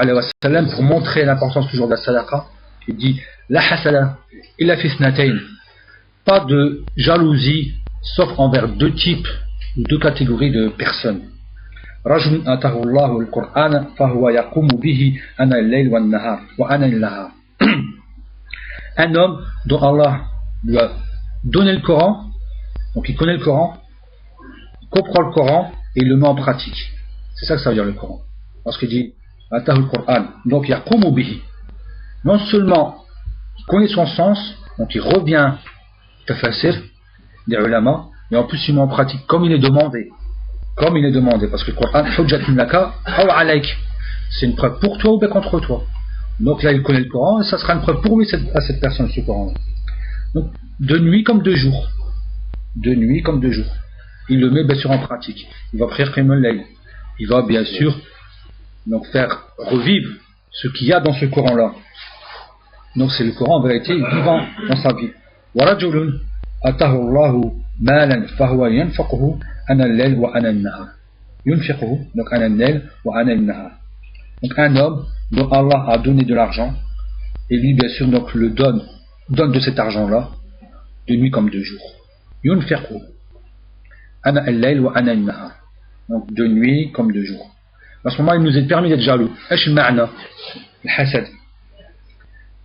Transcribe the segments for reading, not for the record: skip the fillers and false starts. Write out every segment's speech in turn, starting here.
alayhi wa sallam, pour montrer l'importance toujours de la sadaqa, il dit la hasala illa fi ithnatayn, pas de jalousie sauf envers deux types ou deux catégories de personnes. رجل آتاه الله القرآن فهو يقوم به أنا الليل والنهار وأنا النهار. Un homme dont Allah lui a donné le Coran, donc il connaît le Coran, il comprend le Coran et il le met en pratique. C'est ça que ça veut dire le Coran. Lorsqu'il dit Atahu al-Qur'an, donc yaqumu bihi. Non seulement il connaît son sens, donc il revient tafasir des ulama, mais en plus il met en pratique comme il est demandé. Comme il est demandé, parce que le Coran, hujjatun laka aw alayk, c'est une preuve pour toi ou bien contre toi. Donc là il connaît le Coran et ça sera une preuve pour lui à cette personne, ce Coran. Donc de nuit comme de jour. De nuit comme de jour. Il le met bien sûr en pratique. Il va prier Qiyam al-Layl. Il va bien sûr donc faire revivre ce qu'il y a dans ce Coran-là. Donc c'est le Coran en vérité vivant dans sa vie. وَرَجُلٌ أَتَهُ اللَّهُ مَالًا فَهُوَ يَنْفَقُهُ أَنَا اللَّيْلِ وَأَنَا النَّهَارِ يُنْفِقُهُ donc أَنَا اللَّيْلِ وَأَنَا النَّهَارِ. Donc un homme dont Allah a donné de l'argent et lui bien sûr donc le donne de cet argent-là de nuit comme de jour. يُنْفِقُهُ أَنَا اللَّيْلِ وَأَنَا النَّهَارِ, donc de nuit comme de jour. À ce moment il nous est permis d'être jaloux. إيش المعنى الحسد?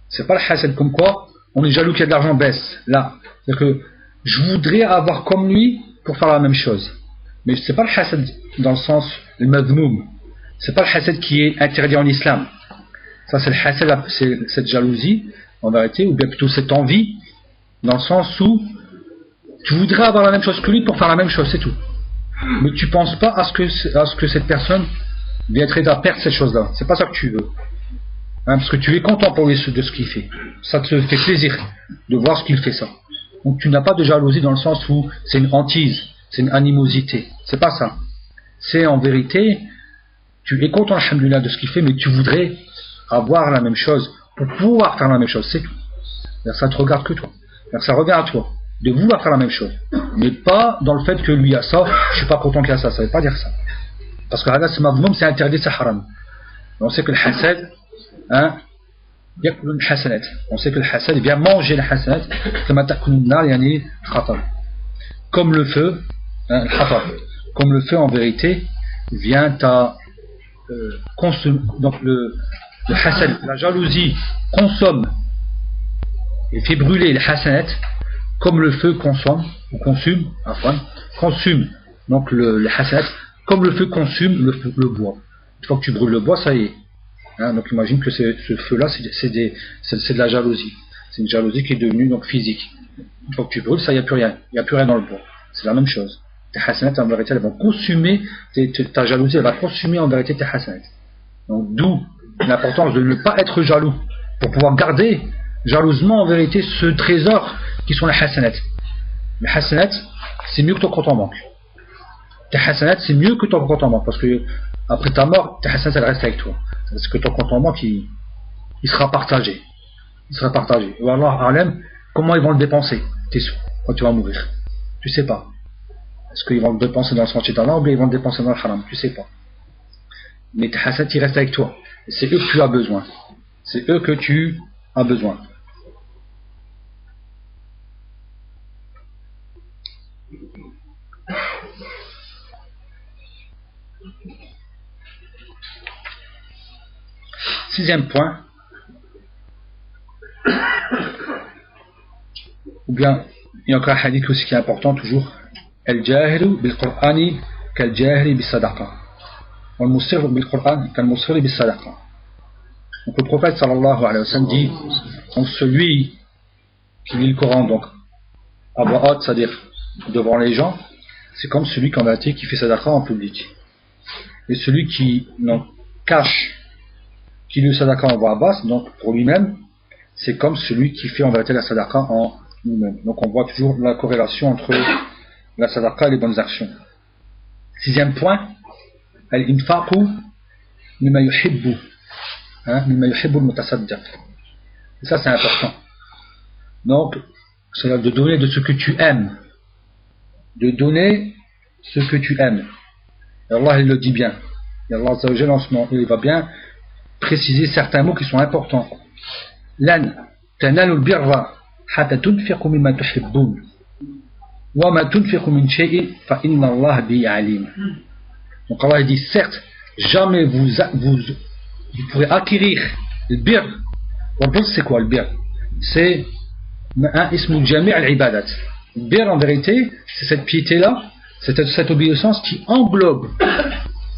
C'est pas le hasad comme quoi on est jaloux qu'il y a de l'argent baisse. Là, c'est que je voudrais avoir comme lui pour faire la même chose. Mais c'est pas le hasad dans le sens le madhmoum. C'est pas le hasad qui est interdit en islam. Ça c'est le hasad, c'est cette jalousie en vérité, ou bien plutôt cette envie dans le sens où tu voudrais avoir la même chose que lui pour faire la même chose, c'est tout. Mais tu penses pas à ce que cette personne viendrait à perdre cette chose-là. C'est pas ça que tu veux. Hein, parce que tu es content pour lui de ce qu'il fait. Ça te fait plaisir de voir ce qu'il fait ça. Donc tu n'as pas de jalousie dans le sens où c'est une hantise, c'est une animosité. C'est pas ça. C'est en vérité, tu es content, alhamdoulilah, de ce qu'il fait, mais tu voudrais avoir la même chose pour pouvoir faire la même chose, c'est tout. Ça te regarde que toi. Ça revient à toi de vouloir faire la même chose, mais pas dans le fait que lui a ça, je suis pas content qu'il a ça. Ça veut pas dire ça. Parce que là, c'est interdit, c'est haram. On sait que le hasad, hein, on sait que le hasad vient manger le hasad comme le feu, hein, comme le feu en vérité vient à consommer. Donc le hasad, la jalousie consomme et fait brûler le hasad comme le feu consomme donc le hasad comme le feu consume le bois. Une fois que tu brûles le bois, ça y est. Hein, donc imagine que ce feu-là, c'est de la jalousie. C'est une jalousie qui est devenue donc physique. Une fois que tu brûles, ça, il n'y a plus rien. Il n'y a plus rien dans le bois. C'est la même chose. Tes hasanats, en vérité, elles vont consumer, ta jalousie, elle va consumer en vérité tes hasanats. Donc d'où l'importance de ne pas être jaloux, pour pouvoir garder jalousement en vérité ce trésor qui sont les hasanats. Les hasanats, c'est mieux que ton compte en banque. Tes hasanats, c'est mieux que ton compte en banque, parce que après ta mort, tes hasanats, elles restent avec toi. Parce que ton compte en banque, il sera partagé. Il sera partagé. Ou alors, Alem, comment ils vont le dépenser, tes sous, quand tu vas mourir? Tu sais pas. Est-ce qu'ils vont le dépenser dans le sentier d'Allah ou bien ils vont le dépenser dans le haram? Tu sais pas. Mais tes hasanats, ils restent avec toi. Et c'est eux que tu as besoin. C'est eux que tu as besoin. Sixième point, ou bien il y a encore un hadith aussi qui est important toujours. Al-jahilu bil-Qur'ani kal-jahili bis-sadaqa. Wal-musir bil-Qur'an kal-musir bis-sadaqa. Donc le prophète sallallahu alayhi wa sallam dit, donc celui qui lit le Coran donc à voix haute, c'est-à-dire devant les gens, c'est comme celui qui fait sadaqa en public. Et celui qui donc cache, qui lit le sadaqa en voix basse, donc pour lui-même, c'est comme celui qui fait en vérité la sadaqa en lui-même. Donc on voit toujours la corrélation entre la sadaqa et les bonnes actions. Sixième point, al-infaqu mimma yuhibbu, mimma yuhibbu al-mutasaddiq. Et ça c'est important. Donc, c'est de donner de ce que tu aimes. De donner ce que tu aimes. Et Allah il le dit bien. Et Allah Azza wa Jalla en ce moment, il va bien préciser certains mots qui sont importants. Lan tanalul birra hatta tunfiqu mimma tuhibbun wa ma tunfiqu min shay'in fa inna Allah bihi alim. Donc Allah dit certes, jamais vous pourrez acquérir le bir. C'est quoi le bir? C'est un ismul jami' al-ibadat. Le bir en vérité, c'est cette piété-là, c'est cette obéissance qui englobe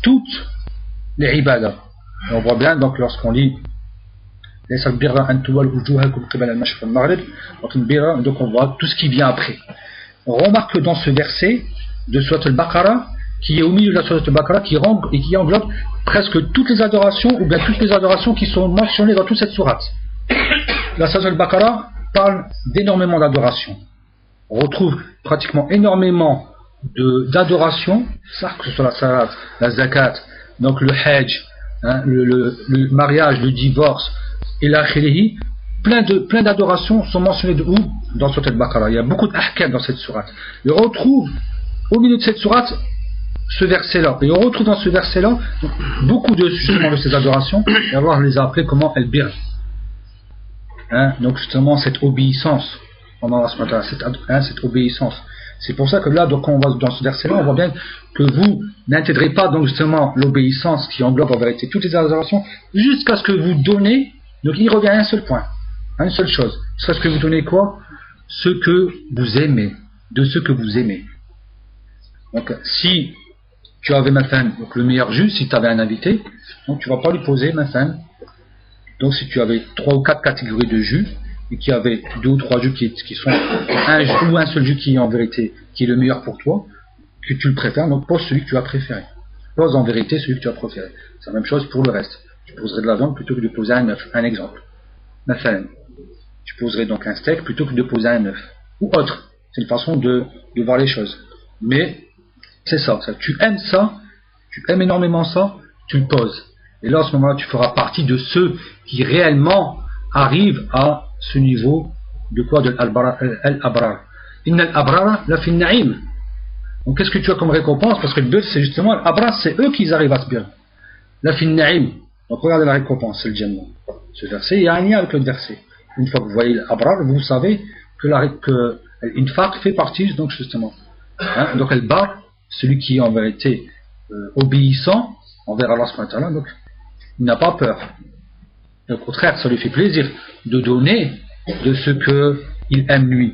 toutes les ibadas. Et on voit bien donc lorsqu'on lit donc on voit tout ce qui vient après. On remarque que dans ce verset de Surat al-Baqarah, qui est au milieu de la Surat al-Baqarah, qui englobe presque toutes les adorations, ou bien toutes les adorations qui sont mentionnées dans toute cette sourate. La Surat al-Baqarah parle d'énormément d'adorations. On retrouve pratiquement énormément d'adorations, que ce soit la salat, la zakat, donc le hajj, hein, le mariage, le divorce, et l'akhirihi, plein d'adorations sont mentionnées de où? Dans Surat al-Baqarah. Il y a beaucoup d'ahkam dans cette sourate. Et on retrouve au milieu de cette sourate ce verset-là. Et on retrouve dans ce verset-là beaucoup de ces adorations. Et Allah les a appelées comment? El-Bir. Hein, donc justement cette obéissance. Cette obéissance. C'est pour ça que là, donc, quand on va dans ce verset-là, on voit bien que vous n'intégrez pas donc justement l'obéissance qui englobe en vérité toutes les adorations jusqu'à ce que vous donnez. Donc il revient à un seul point, à une seule chose. C'est ce que vous donnez quoi? Ce que vous aimez, de ce que vous aimez. Donc si tu avais maintenant donc le meilleur jus, si tu avais un invité, donc tu ne vas pas lui poser maintenant. Donc si tu avais 3 ou 4 catégories de jus et qu'il y avait 2 ou 3 jus qui sont un seul jus qui est en vérité qui est le meilleur pour toi, que tu le préfères, donc pose celui que tu as préféré. Pose en vérité celui que tu as préféré. C'est la même chose pour le reste. Tu poserais de la viande plutôt que de poser un œuf. Un exemple. Tu poserais donc un steak plutôt que de poser un œuf. Ou autre. C'est une façon de voir les choses. Mais c'est ça. Tu aimes ça, tu aimes énormément ça, tu le poses. Et là, à ce moment-là, tu feras partie de ceux qui réellement arrivent à ce niveau de quoi? De l'abrar. Inna al-abrar la fin na'im. Donc qu'est-ce que tu as comme récompense? Parce que le bir, c'est justement l'abrar, c'est eux qui arrivent à ce bir. La fin na'im. Donc regardez la récompense, c'est le Jannah. Ce verset, il y a un lien avec le verset. Une fois que vous voyez l'abrar, vous savez que l'infaq fait partie donc justement. Hein? Donc el bar, celui qui est en vérité obéissant envers Allah subhanahu wa ta'ala, donc il n'a pas peur. Et au contraire, ça lui fait plaisir de donner de ce qu'il aime lui.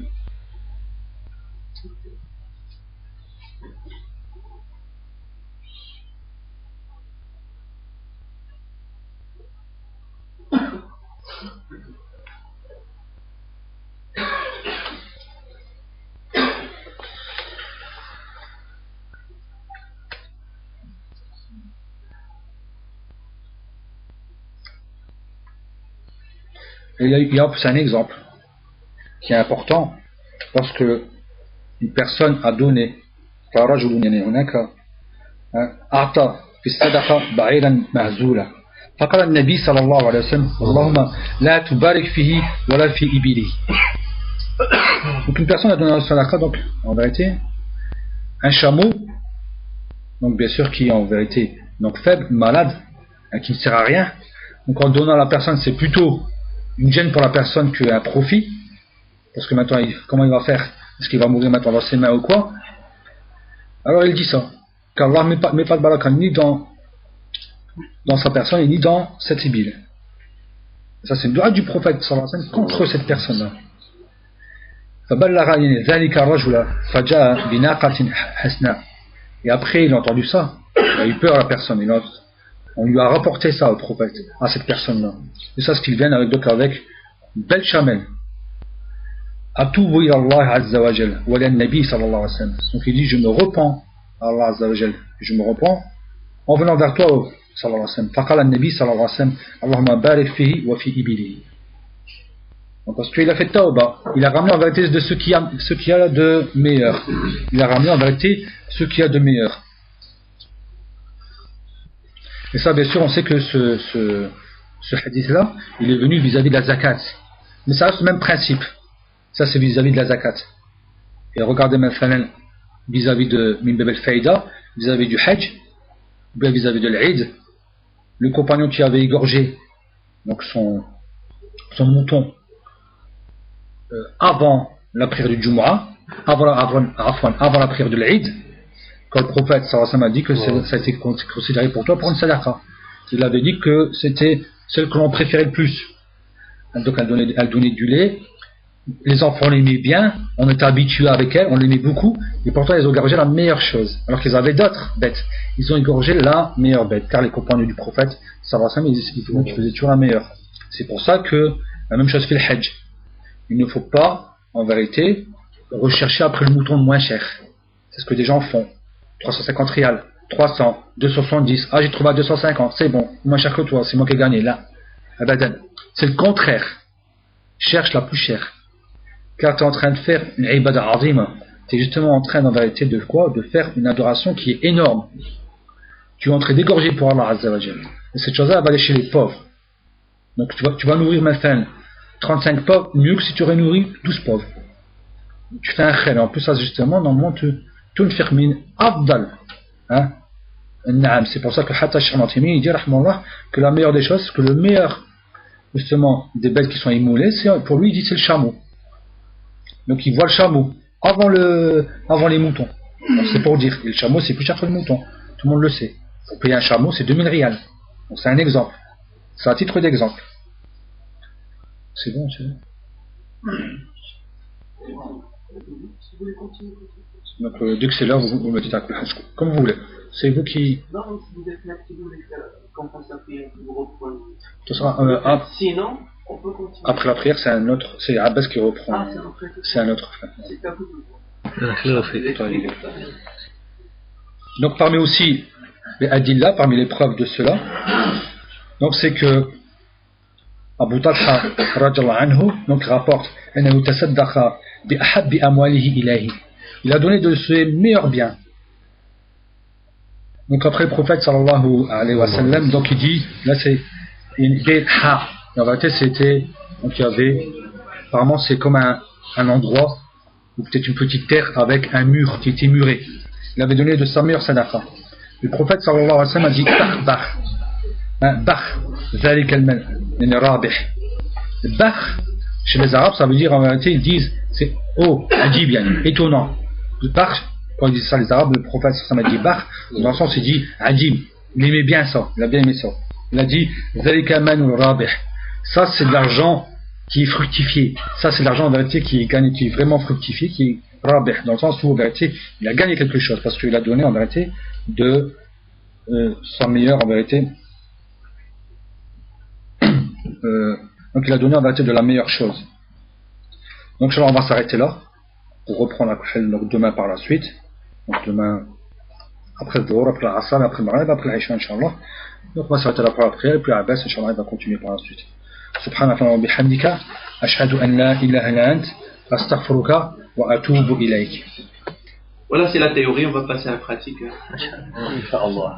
Et c'est un exemple qui est important lorsque une personne a donné أعطى في الصدقة بعيرا معزولا فقال النبي صلى الله عليه وسلم اللهم لا تبارك فيه ولا في إبله. Donc une personne a donné la sadaqa, donc en vérité un chameau, donc bien sûr qui est en vérité donc faible, malade, qui ne sert à rien. Donc en donnant à la personne, c'est plutôt une gêne pour la personne qu'un profit, parce que maintenant comment il va faire? Est-ce qu'il va mourir maintenant dans ses mains ou quoi? Alors il dit ça, qu'Allah ne met pas de baraka ni dans sa personne et ni dans cette ibile. Ça c'est le droit du prophète sallallahu alayhi wa sallam contre cette personne-là. Et après il a entendu ça, il a eu peur à la personne, on lui a rapporté ça au prophète, à cette personne-là. Et ça, ce qu'il vient avec une belle chamelle. Atubu ila Allah azza wa jal wa ila nabi sallallahu alayhi wa sallam. Donc il dit, je me repens à Allah azza wa jal, je me repens en venant vers toi sallallahu alayhi wa sallam. Faqala an-nabi sallallahu alayhi wa sallam, Allahumma barik fihi wa fi ibilihi. Donc parce qu'il a fait tawba, il a ramené en vérité de ce qu'il y a de meilleur. Il a ramené en vérité ce qu'il y a de meilleur. Et ça, bien sûr, on sait que ce hadith-là, il est venu vis-à-vis de la zakat. Mais ça reste le même principe. Ça, c'est vis-à-vis de la zakat. Et regardez maintenant, vis-à-vis de Min Bab al-Faïda, vis-à-vis du Hajj, ou bien vis-à-vis de l'Eid, le compagnon qui avait égorgé donc son mouton avant la prière du Jumu'ah, avant la prière de l'Eid, quand le prophète sallallahu alayhi wa sallam a dit que ça a été considéré pour toi pour une sadaqa. Il avait dit que c'était celle que l'on préférait le plus. Donc elle donnait du lait, les enfants l'aimaient bien, on était habitué avec elle, on l'aimait beaucoup, et pourtant ils ont égorgé la meilleure chose, alors qu'ils avaient d'autres bêtes. Ils ont égorgé la meilleure bête, car les compagnons du prophète sallallahu alayhi wa sallam, ils faisaient toujours la meilleure. C'est pour ça que la même chose fait le Hajj. Il ne faut pas, en vérité, rechercher après le mouton le moins cher. C'est ce que des gens font. 350 rials, 300, 270, j'ai trouvé à 250, c'est bon, moins cher que toi, c'est moi qui ai gagné, là. Abadan. C'est le contraire. Cherche la plus chère. Car tu es en train de faire une ibada azima. Tu es justement en train, en vérité, de quoi? De faire une adoration qui est énorme. Tu es en train d'égorger pour Allah Azza wa Jal. Et cette chose-là, elle va aller chez les pauvres. Donc tu vas nourrir maintenant 35 pauvres, mieux que si tu aurais nourri 12 pauvres. Tu fais un khel. En plus, ça, justement, normalement, tu ne fais min afdal. Hein? C'est pour ça que Hatta Cheikh Natimi, il dit, rahmallah, que la meilleure des choses, que le meilleur, justement, des bêtes qui sont immolées, pour lui, il dit, c'est le chameau. Donc, il voit le chameau avant les moutons. Donc, c'est pour dire, et le chameau, c'est plus cher que le mouton. Tout le monde le sait. Pour payer un chameau, c'est 2000 rials. Donc, c'est un exemple. C'est à titre d'exemple. C'est bon, c'est bon. Donc, dès que c'est l'heure, vous me dites un coup, comme vous voulez. C'est vous qui. Non, si vous êtes là, si vous voulez qu'on fasse la prière, vous reprenez. Ce sera, sinon, on peut continuer. Après la prière, c'est un autre. C'est Abbas qui reprend. Ah, c'est un autre frère. C'est un peu. Donc, parmi aussi les adillah, parmi les preuves de cela, donc c'est que Abu Talha radiyallahu anhu donc rapporte annahu tasaddaqa bi ahabbi amwalihi ilayhi. Il a donné de ses meilleurs biens. Donc après le prophète sallallahu alayhi wa sallam, donc il dit, là c'est une ha. En réalité c'était, donc il y avait, apparemment c'est comme un endroit, ou peut-être une petite terre avec un mur qui était muré. Il avait donné de sa meilleure sadaqa. Le prophète sallallahu alayhi wa sallam a dit Bakh, ذلك المال رابح. Bakh, chez les Arabes, ça veut dire en réalité, ils disent c'est ajib, étonnant. Le Bakh, quand ils disent ça les Arabes, le prophète sallallahu alayhi wa sallam a dit Bakh, dans le sens il dit ajib, il aimait bien ça, il a bien aimé ça. Il a dit ذلك المال رابح. Ça c'est de l'argent qui est fructifié. Ça c'est de l'argent en vérité qui est gagné, qui est vraiment fructifié, qui est rabih, dans le sens où en vérité il a gagné quelque chose parce qu'il a donné en vérité de sa meilleure en vérité. Donc il a donné en vérité de la meilleure chose. Donc on va s'arrêter là pour reprendre la prochaine, donc demain par la suite. Donc demain après le Dhuhr, après l'Asr, après le Maghrib, après l'Isha, Inch'Allah. Donc on va s'arrêter là pour la prière et puis Abbas, Inch'Allah, il va continuer par la suite. Subhanaka wa bihamdika, ashhadu an la ilaha illa ant, astaghfiruka wa atubu ilayk. Voilà, c'est la théorie, on va passer à la pratique. Inch'Allah.